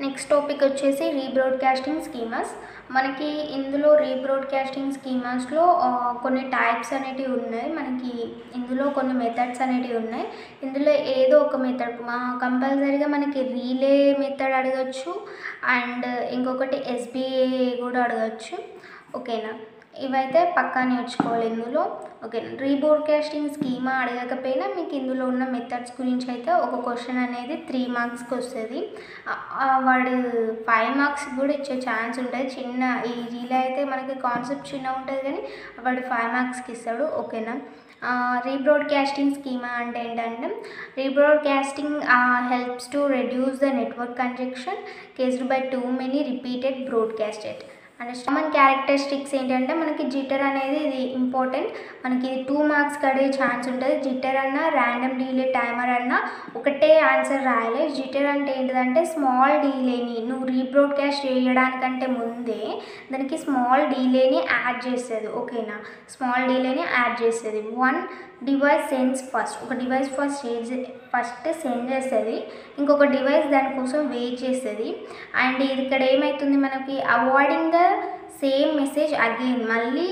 Next topic వచ్చేసి రీబ్రాడ్కాస్టింగ్ schemas. మనకి ఇందులో రీబ్రాడ్కాస్టింగ్ స్కీమాస్లో కొన్ని టైప్స్ అనేటివి ఉన్నాయి. మనకి ఇందులో కొన్ని మెథడ్స్ అనేటివి ఉన్నాయి. ఇందులో ఏదో ఒక మెథడ్ కంపల్సరీగా మనకి రీలే మెథడ్ అడగచ్చు అండ్ ఇంకొకటి ఎస్బీఏ కూడా అడగచ్చు. ఓకేనా, ఇవైతే పక్కా నేర్చుకోవాలి ఇందులో. ఓకే, రీబ్రాడ్కాస్టింగ్ స్కీమా అడగకపోయినా మీకు ఇందులో ఉన్న మెథడ్స్ గురించి అయితే ఒక క్వశ్చన్ అనేది 3 మార్క్స్కి వస్తుంది. వాడు 5 మార్క్స్ కూడా ఇచ్చే ఛాన్స్ ఉంటుంది. చిన్న ఈ రీలే అయితే మనకి కాన్సెప్ట్ చిన్న ఉంటుంది కానీ వాడు 5 మార్క్స్కి ఇస్తాడు. ఓకేనా, రీబ్రాడ్కాస్టింగ్ స్కీమా అంటే ఏంటంటే rebroadcasting helps to reduce the network congestion caused by too many repeated broadcasted. And common characteristics ఏంటంటే మనకి జిటర్ అనేది ఇది ఇంపార్టెంట్. మనకి ఇది 2 మార్క్స్ అడిగే ఛాన్స్ ఉంటుంది. జిటర్ అన్న ర్యాండమ్ డీలే టైమర్ అన్న ఒకటే ఆన్సర్ రాయాలి. జిటర్ అంటే ఏంటిదంటే స్మాల్ డీలేని నువ్వు రీబ్రాడ్కాస్ట్ చేయడానికంటే ముందే దానికి స్మాల్ డీలేని యాడ్ చేస్తుంది. ఓకేనా, స్మాల్ డీలేని యాడ్ చేస్తుంది. వన్ డివైస్ సెండ్స్ ఫస్ట్, ఒక డివైస్ ఫస్ట్ సెండ్ చేస్తుంది, ఇంకొక డివైస్ దానికోసం వెయిట్ చేస్తుంది. అండ్ ఇక్కడ ఏమవుతుంది, మనకి avoiding the same message again. మళ్ళీ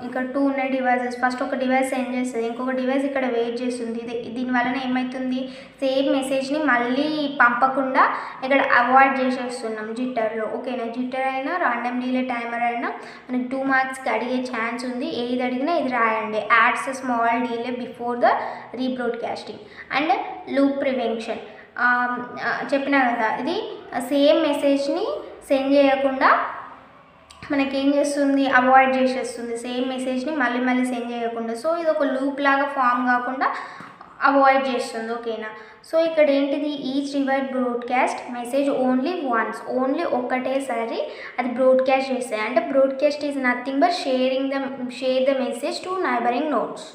ఇక్కడ 2 ఉన్నాయి డివైజెస్. ఫస్ట్ ఒక డివైస్ సెండ్ చేస్తుంది, ఇంకొక డివైస్ ఇక్కడ వెయిట్ చేస్తుంది. దీనివలన ఏమవుతుంది, సేమ్ మెసేజ్ని మళ్ళీ పంపకుండా ఇక్కడ అవాయిడ్ చేసేస్తున్నాం జిట్టర్లో. ఓకేనా, జిట్టర్ అయినా రాండమ్ డీలే టైమర్ అయినా మనకి 2 మార్క్స్కి అడిగే ఛాన్స్ ఉంది. ఏది అడిగినా ఇది రాయండి. Adds small delay before the rebroadcasting. And loop prevention చెప్పినా కదా, ఇది సేమ్ మెసేజ్ని సెండ్ చేయకుండా మనకేం చేస్తుంది, అవాయిడ్ చేసేస్తుంది. సేమ్ మెసేజ్ని మళ్ళీ సెండ్ చేయకుండా. సో ఇది ఒక లూప్ లాగా ఫామ్ కాకుండా అవాయిడ్ చేస్తుంది. ఓకేనా, సో ఇక్కడ ఏంటిది, each device broadcast message only once, only ఒకటేసారి అది బ్రాడ్కాస్ట్ చేస్తాయి. అంటే broadcast is nothing but share the message to neighbouring nodes.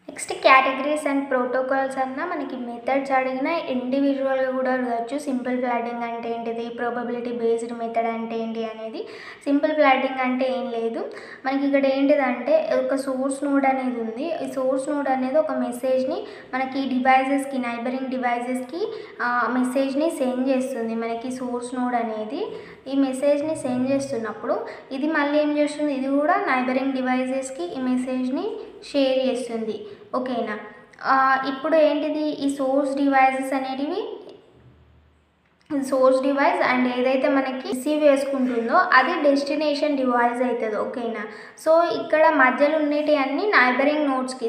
Next categories and protocols అన్న మనకి మెథడ్స్ అడిగినా ఇండివిజువల్గా కూడా అడగచ్చు. సింపుల్ ఫ్లాటింగ్ అంటే ఏంటిది, ప్రాబబిలిటీ బేస్డ్ మెథడ్ అంటే ఏంటి అనేది. సింపుల్ ఫ్లాటింగ్ అంటే ఏం లేదు, మనకి ఇక్కడ ఏంటిదంటే ఒక సోర్స్ నోడ్ అనేది ఉంది. ఈ సోర్స్ నోడ్ అనేది ఒక మెసేజ్ని మనకి డివైజెస్కి, నైబరింగ్ డివైజెస్కి మెసేజ్ని సెండ్ చేస్తుంది. మనకి సోర్స్ నోడ్ అనేది ఈ మెసేజ్ని సెండ్ చేస్తున్నప్పుడు ఇది మళ్ళీ ఏం చేస్తుంది, ఇది కూడా నైబరింగ్ డివైజెస్కి ఈ మెసేజ్ని షేర్ చేస్తుంది. ఓకేనా, ఇప్పుడు ఏంటిది, ఈ సోర్స్ డివైజెస్ అనేటివి సోర్స్ డివైస్ అండ్ ఏదైతే మనకి రిసీవ్ చేసుకుంటుందో అది డెస్టినేషన్ డివైస్ అవుతుంది. ఓకేనా, సో ఇక్కడ మధ్యలో ఉండేటి అన్ని నైబరింగ్ నోడ్స్కి,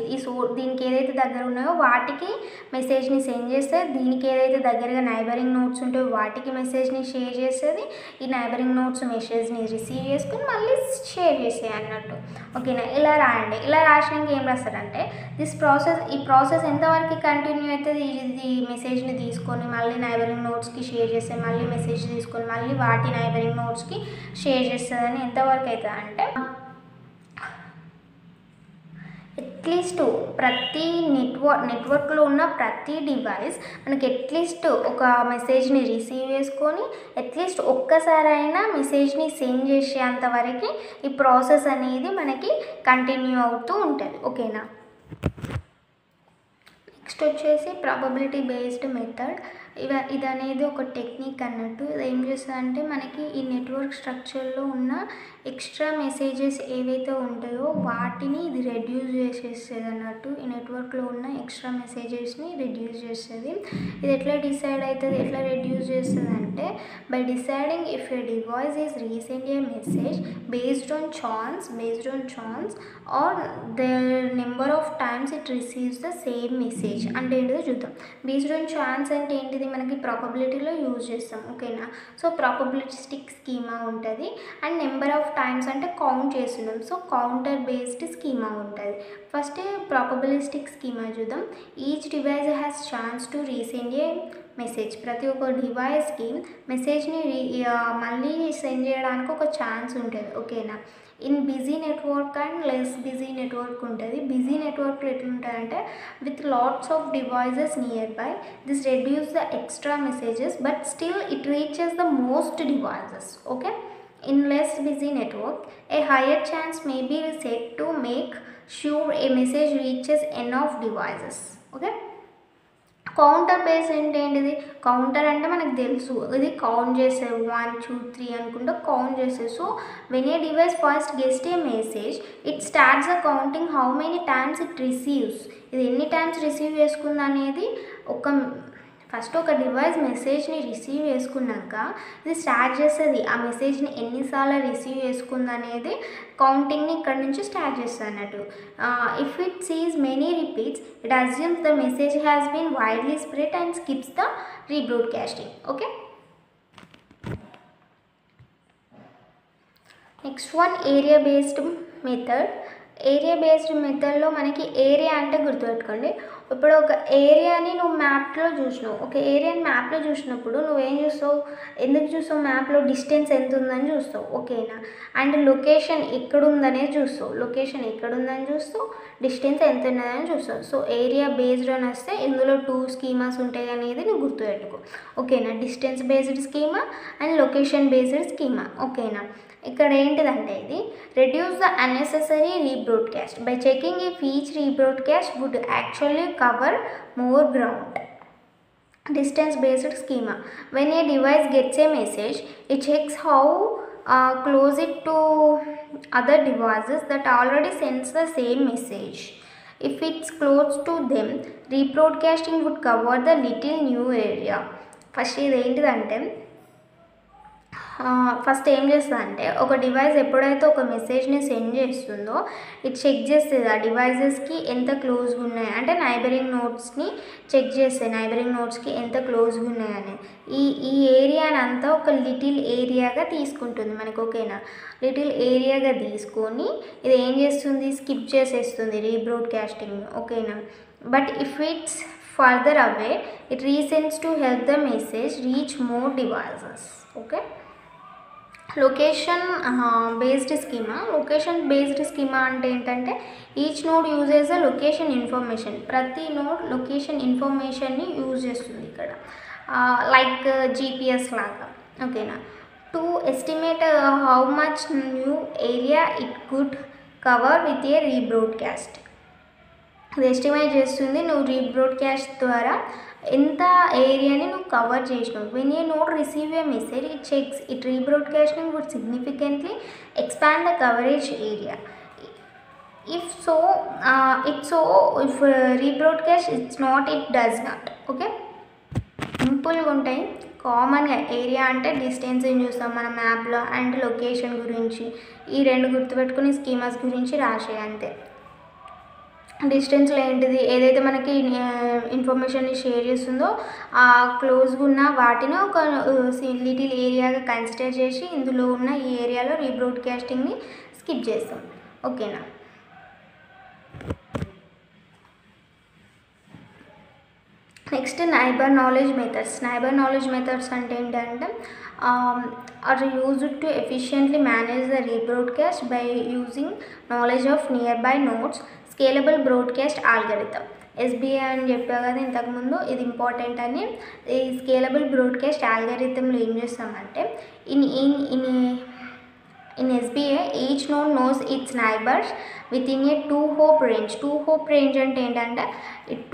దీనికి ఏదైతే దగ్గర ఉన్నాయో వాటికి మెసేజ్ని సెండ్ చేస్తే, దీనికి ఏదైతే దగ్గరగా నైబరింగ్ నోడ్స్ ఉంటాయో వాటికి మెసేజ్ని షేర్ చేస్తుంది. ఈ నైబరింగ్ నోడ్స్ మెసేజ్ని రిసీవ్ చేసుకుని మళ్ళీ షేర్ చేసేయి అన్నట్టు. ఓకేనా, ఇలా రాయండి. ఇలా రాసినాక ఏం రాస్తారంటే ఈ ప్రాసెస్ ఎంతవరకు కంటిన్యూ అవుతుంది, ఇది మెసేజ్ని తీసుకొని మళ్ళీ నైబరింగ్ నోడ్స్కి షేర్ చేస్తే, మళ్ళీ మెసేజ్ తీసుకొని మళ్ళీ వాటి నైబరింగ్ నోడ్స్కి షేర్ చేస్తుందని ఎంతవరకు అవుతుంది అంటే అట్లీస్ట్ ప్రతి నెట్వర్క్లో ఉన్న ప్రతి డివైస్ మనకి అట్లీస్ట్ ఒక మెసేజ్ని రిసీవ్ చేసుకొని అట్లీస్ట్ ఒక్కసారైనా మెసేజ్ని సెండ్ చేసేంతవరకు ఈ ప్రాసెస్ అనేది మనకి కంటిన్యూ అవుతూ ఉంటుంది. ఓకేనా, నెక్స్ట్ వచ్చేసి ప్రాబబిలిటీ బేస్డ్ మెథడ్. ఇది అనేది ఒక టెక్నిక్ అన్నట్టు. ఇది ఏం చేస్తుందంటే మనకి ఈ నెట్వర్క్ స్ట్రక్చర్లో ఉన్న ఎక్స్ట్రా మెసేజెస్ ఏవైతే ఉంటాయో వాటిని ఇది రెడ్యూస్ చేసేస్తుంది అన్నట్టు. ఈ నెట్వర్క్లో ఉన్న ఎక్స్ట్రా మెసేజెస్ని రెడ్యూస్ చేస్తుంది. ఇది ఎట్లా డిసైడ్ అవుతుంది, ఎట్లా రెడ్యూస్ చేస్తుంది అంటే by deciding if a device is resend a message based on chance or the number of times it receives the same message. అంటే ఏంటిదో చూద్దాం. బేస్డ్ ఆన్ ఛాన్స్ అంటే ఏంటిది, మనకి ప్రాబబిలిటీలో యూజ్ చేస్తాం. ఓకేనా, సో ప్రాబబిలిస్టిక్ స్కీమా ఉంటుంది. అండ్ నెంబర్ ఆఫ్ టైమ్స్ అంటే కౌంట్ చేస్తున్నాం, సో కౌంటర్ బేస్డ్ స్కీమా ఉంటుంది. ఫస్ట్ ప్రాబబిలిస్టిక్ స్కీమా చూద్దాం. Each device has chance to resend a message. ప్రతి ఒక్క డివైస్కి మెసేజ్ని మళ్ళీ సెండ్ చేయడానికి ఒక ఛాన్స్ ఉంటుంది. ఓకేనా, in busy network and less busy network ఉంటుంది. బిజీ నెట్వర్క్లో ఎట్లుంటుందంటే with lots of devices near by this reduce the extra messages but still it reaches the most devices. Okay, in less busy network a higher chance may be set to make sure a message reaches n of devices. Okay, counter base ఏంటిది? Counter అంటే మనకు తెలుసు, ఇది count చేసే 1 2 3 అనుకుంటూ count చేసే. So when a device first guest A message it starts the counting how many times it receives. ఇది ఎన్ని టైమ్స్ రిసీవ్ చేసుకుంది అనేది ఫస్ట్ ఒక డివైస్ మెసేజ్ని రిసీవ్ చేసుకున్నాక ఇది స్టార్ట్ చేస్తుంది ఆ మెసేజ్ని ఎన్నిసార్లు రిసీవ్ చేసుకుంది అనేది కౌంటింగ్ని ఇక్కడ నుంచి స్టార్ట్ చేస్తుంది అన్నట్టు. If it sees many repeats it assumes the message has been widely spread and skips the rebroadcasting. Okay, next one area based method. Area based మెథడ్లో మనకి ఏరియా అంటే గుర్తుపెట్టుకోండి, ఇప్పుడు ఒక ఏరియాని నువ్వు మ్యాప్లో చూసినావు, ఒక ఏరియాని మ్యాప్లో చూసినప్పుడు నువ్వేం చూస్తావు, ఎందుకు చూస్తావు, మ్యాప్లో డిస్టెన్స్ ఎంత ఉందని చూస్తావు. ఓకేనా, అండ్ లొకేషన్ ఎక్కడుందనేది చూస్తావు, లొకేషన్ ఎక్కడుందని చూస్తావు, డిస్టెన్స్ ఎంత ఉన్నదని చూస్తావు. సో ఏరియా బేస్డ్ అని వస్తే ఇందులో 2 స్కీమాస్ ఉంటాయి అనేది నువ్వు గుర్తుపెట్టుకో. ఓకేనా, distance based schema and location based schema. ఓకేనా, ఇక్కడ ఏంటిదంటే ఇది reduce the unnecessary rebroadcast by checking if each rebroadcast would actually cover more ground. Distance based schema. When a device gets a message, it checks how close it to other devices that already sends the same message. If it's close to them, rebroadcasting would cover the little new area. First ఇది ఏంటిదంటే first ఏం చేస్తుందంటే ఒక device ఎప్పుడైతే ఒక మెసేజ్ని send చేస్తుందో ఇది చెక్ చేస్తుంది ఆ డివైజెస్కి ఎంత క్లోజ్గా ఉన్నాయి అంటే నైబరింగ్ నోట్స్ని చెక్ చేస్తాయి, నైబరింగ్ నోట్స్కి ఎంత క్లోజ్గా ఉన్నాయని. ఈ ఏరియాని అంతా ఒక లిటిల్ ఏరియాగా తీసుకుంటుంది మనకు. ఓకేనా, లిటిల్ ఏరియాగా తీసుకొని ఇది ఏం చేస్తుంది, స్కిప్ చేసేస్తుంది రీబ్రాడ్కాస్టింగ్. ఓకేనా, but if it's further away it resends to help the message reach more devices. Okay, location based schema. Location based schema అంటే ఏంటంటే each node uses a location information. ప్రతి నోడ్ లొకేషన్ ఇన్ఫర్మేషన్ని యూజ్ చేస్తుంది ఇక్కడ, like GPS లాగా. ఓకేనా, to estimate how much new area it could cover with a rebroadcast. అది ఎస్టిమేట్ చేస్తుంది నువ్వు రీబ్రాడ్కాస్ట్ ద్వారా ఎంత ఏరియాని నువ్వు కవర్ చేసినావు. When a node receive a message it checks it rebroadcasting would significantly expand the coverage area. If rebroadcast it's not, it does not. Okay, సింపుల్గా ఉంటాయి. కామన్గా ఏరియా అంటే డిస్టెన్స్ని చూస్తాం మన మ్యాప్లో అండ్ లొకేషన్ గురించి ఈ 2 గుర్తుపెట్టుకుని స్కీమాస్ గురించి రాసే అంతే. డిస్టెన్స్లో ఏంటిది, ఏదైతే మనకి ఇన్ఫర్మేషన్ని షేర్ చేస్తుందో ఆ క్లోజ్గా ఉన్న వాటిని ఒక లిటిల్ ఏరియాగా కన్సిడర్ చేసి ఇందులో ఉన్న ఈ ఏరియాలో రీబ్రాడ్కాస్టింగ్ని స్కిప్ చేస్తాం. ఓకేనా, next neighbour knowledge methods. Neighbour knowledge methods అంటే ఏంటంటే are used to efficiently manage the rebroadcast by using knowledge of nearby nodes, scalable broadcast algorithm. SBI అని చెప్పా కదా ఇంతకుముందు, ఇది ఇంపార్టెంట్ అని. ఈ స్కేలబుల్ బ్రాడ్కాస్ట్ ఆల్గరిథంలో ఏం చేస్తామంటే in SBA each node knows its neighbours within a 2 hop range. 2 hop range అంటే ఏంటంటే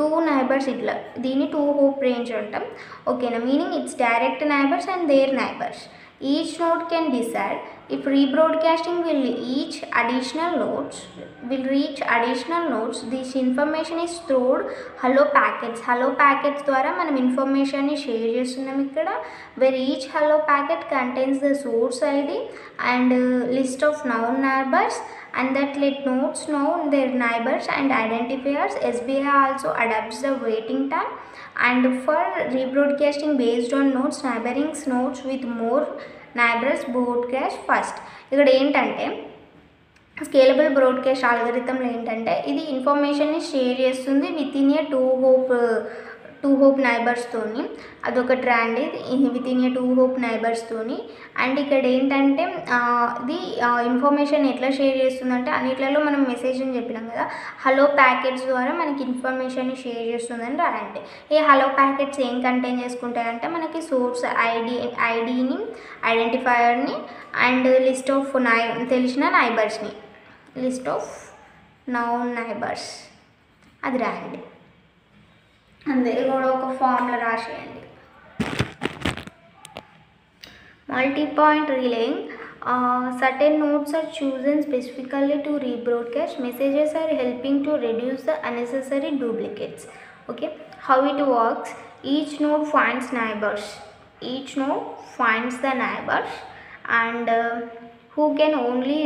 2 నైబర్స్, ఇట్లా దీన్ని 2 హోప్ రేంజ్ అంటాం. ఓకేనా, meaning its direct neighbours and their neighbours. Each node can decide if rebroadcasting will reach additional nodes. This information is stored hello packets. Hello packets ద్వారా మనం ఇన్ఫర్మేషన్ని share చేస్తున్నాం ఇక్కడ. where each hello packet contains the source ID and list of known neighbors and that let nodes know their neighbors and identifiers. SBI also adapts the waiting time and for rebroadcasting based on nodes, neighboring nodes with more neighbors broadcast first. ఇక్కడ ఏంటంటే scalable broadcast ఆల్గరిథంలో ఏంటంటే ఇది ఇన్ఫర్మేషన్ని share చేస్తుంది within a 2 hop నైబర్స్తోని. అదొకటి రండి, within a 2 hop నైబర్స్తోని. అండ్ ఇక్కడ ఏంటంటే ఇది ఇన్ఫర్మేషన్ ఎట్లా షేర్ చేస్తుందంటే అన్నిట్లలో మనం మెసేజ్ అని చెప్పినాం కదా, హలో ప్యాకెట్స్ ద్వారా మనకి ఇన్ఫర్మేషన్ని షేర్ చేస్తుందని రాయండి. ఈ హలో ప్యాకెట్స్ ఏం కంటైన్ చేసుకుంటాయంటే మనకి సోర్స్ ఐడిని, ఐడెంటిఫైయర్ని అండ్ లిస్ట్ ఆఫ్ తెలిసిన నైబర్స్ని, లిస్ట్ ఆఫ్ నౌన్ నైబర్స్ అది రాయండి. అంతే, కూడా ఒక ఫార్ములా రాసేయండి. Multipoint relaying, certain nodes are chosen specifically to rebroadcast messages are helping to reduce the unnecessary duplicates. Okay, how it works: each node finds the neighbors and who can only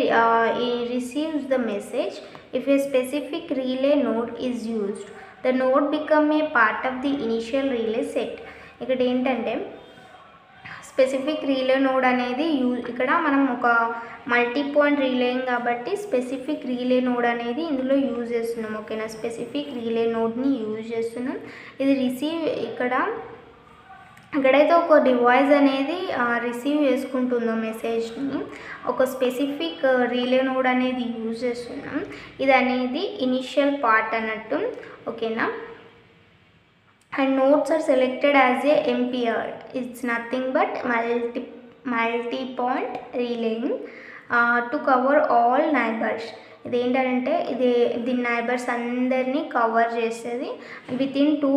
receives the message if a specific relay node is used. The node become a part of the initial relay set. ఇక్కడ ఏంటంటే specific రీలే node అనేది ఇక్కడ మనం ఒక multi point relaying కాబట్టి specific రీలే node అనేది ఇందులో use చేస్తున్నాం. ఓకేనా, స్పెసిఫిక్ రీలే నోడ్ని యూజ్ చేస్తున్నాం. ఇది ఎక్కడైతే ఒక డివైస్ అనేది రిసీవ్ చేసుకుంటుందో మెసేజ్ని, ఒక స్పెసిఫిక్ రీలే నోడ్ అనేది యూజ్ చేస్తున్నాం. ఇది అనేది ఇనిషియల్ పార్ట్ అన్నట్టు. ఓకేనా, and nodes are selected as a MPR. It's nothing but multi-point relaying to cover all neighbors. ఇదేంటంటే ఇది నైబర్స్ అందరినీ కవర్ చేస్తుంది వితిన్ 2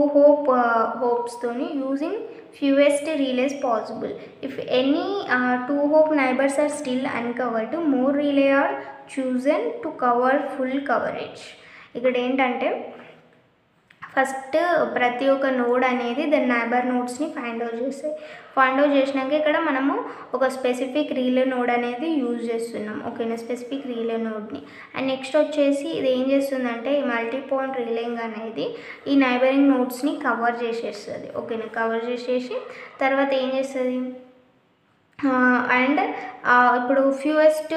హోప్స్తోని using fewest relays possible. If any 2 hop neighbours are still uncovered, more relay are chosen to cover full coverage. ఇక్కడ ఏంటంటే first ప్రతి ఒక్క node అనేది దాని నైబర్ నోడ్స్ని ఫైండ్ అవుట్ చేసినాక ఇక్కడ మనము ఒక స్పెసిఫిక్ రీలే నోడ్ అనేది యూజ్ చేస్తున్నాం. ఓకేనా, స్పెసిఫిక్ రీలే నోడ్ని. అండ్ నెక్స్ట్ వచ్చేసి ఇది ఏం చేస్తుందంటే ఈ మల్టీ పాయింట్ రిలేయింగ్ అనేది ఈ నైబరింగ్ నోడ్స్ని కవర్ చేసేస్తుంది. ఓకేనా, కవర్ చేసేసి తర్వాత ఏం చేస్తుంది అండ్ ఇప్పుడు ఫ్యూయెస్ట్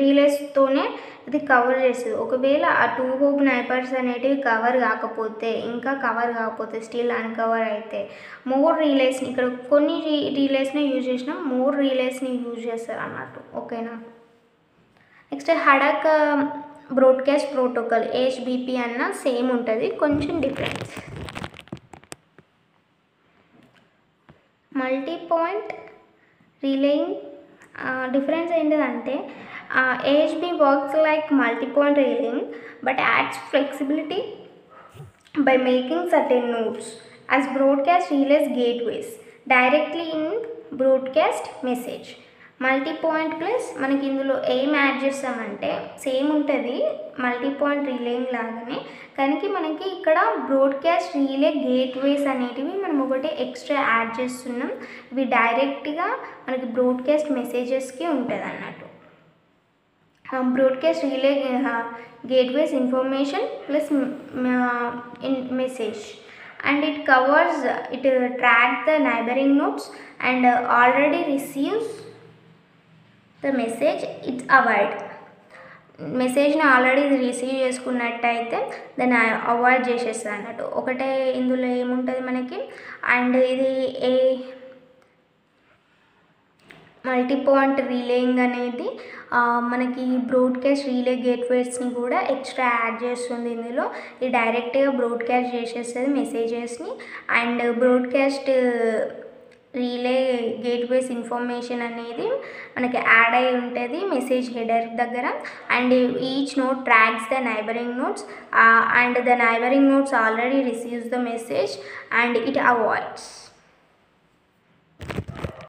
రిలేస్తోనే ఇది కవర్ చేస్తుంది. ఒకవేళ ఆ 2 హోప్ నైబర్స్ అనేటివి కవర్ కాకపోతే స్టిల్ అన్కవర్ అయితే మోర్ రిలేస్ని, ఇక్కడ కొన్ని రిలేస్ని యూజ్ చేసినా మోర్ రిలేస్ని యూజ్ చేస్తారు అన్నట్టు. ఓకేనా, నెక్స్ట్ హడక్ బ్రాడ్కాస్ట్ ప్రోటోకాల్ HBP అన్న సేమ్ ఉంటుంది, కొంచెం difference. Multi point relaying difference ఏంటిదంటే AHB works like multi-point relaying but adds flexibility by making certain nodes as broadcast relays gateways directly in broadcast message. Multi-point plus మనకి ఇందులో ఏం add చేస్తామంటే same ఉంటుంది multi-point relaying లాగానే, కానీ మనకి ఇక్కడ బ్రాడ్కాస్ట్ రిలే గేట్వేస్ అనేటివి మనం ఒకటి ఎక్స్ట్రా యాడ్ చేస్తున్నాం. ఇవి డైరెక్ట్గా మనకి బ్రాడ్కాస్ట్ మెసేజెస్కి ఉంటుంది అన్నట్టు. broadcast relay gateways information plus in message, and it tracks the neighboring nodes and already receives the message. It's avoid మెసేజ్ని ఆల్రెడీ ఇది రిసీవ్ చేసుకున్నట్టయితే దాన్ని అవాయిడ్ చేసేస్తుంది అన్నట్టు. ఒకటే ఇందులో ఏముంటుంది మనకి, అండ్ ఇది మల్టీ పాయింట్ రిలేయింగ్ అనేది మనకి బ్రాడ్కాస్ట్ రిలే గేట్వేస్ని కూడా ఎక్స్ట్రా యాడ్ చేస్తుంది ఇందులో. ఇది డైరెక్ట్గా బ్రాడ్కాస్ట్ చేసేస్తుంది మెసేజెస్ని, and broadcast relay gateways information అనేది మనకి యాడ్ అయి ఉంటుంది మెసేజ్ హెడర్ దగ్గర. And each node tracks the neighbouring nodes and the neighbouring nodes already receives the message and it avoids.